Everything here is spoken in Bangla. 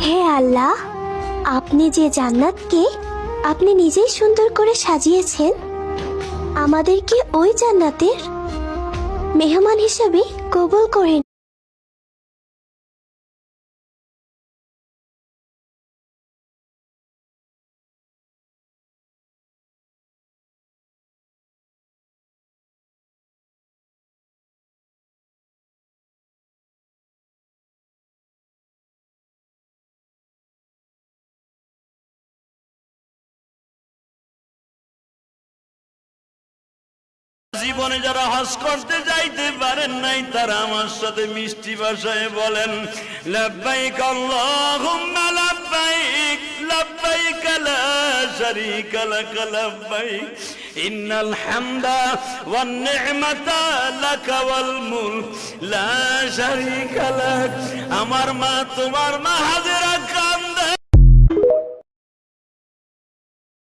হে আল্লাহ, আপনি যে জান্নাতকে আপনি নিজেই সুন্দর করে সাজিয়েছেন, আমাদেরকে ওই জান্নাতের মেহমান হিসেবে কবুল করেন। জীবনে যারা হজ করতে যাইতে পারেন নাই তারা আমার সাথে মিষ্টি ভাষায় বলেন, লাব্বাইক আল্লাহুম্মা লাব্বাইক, লাব্বাইক লা শারীকা লাক লাব্বাইক, ইন্নাল হামদা ওয়ান নি'মাতা লাকা ওয়াল মুলক লা শারীকা লাক। আমার মা তোমার মা হাজে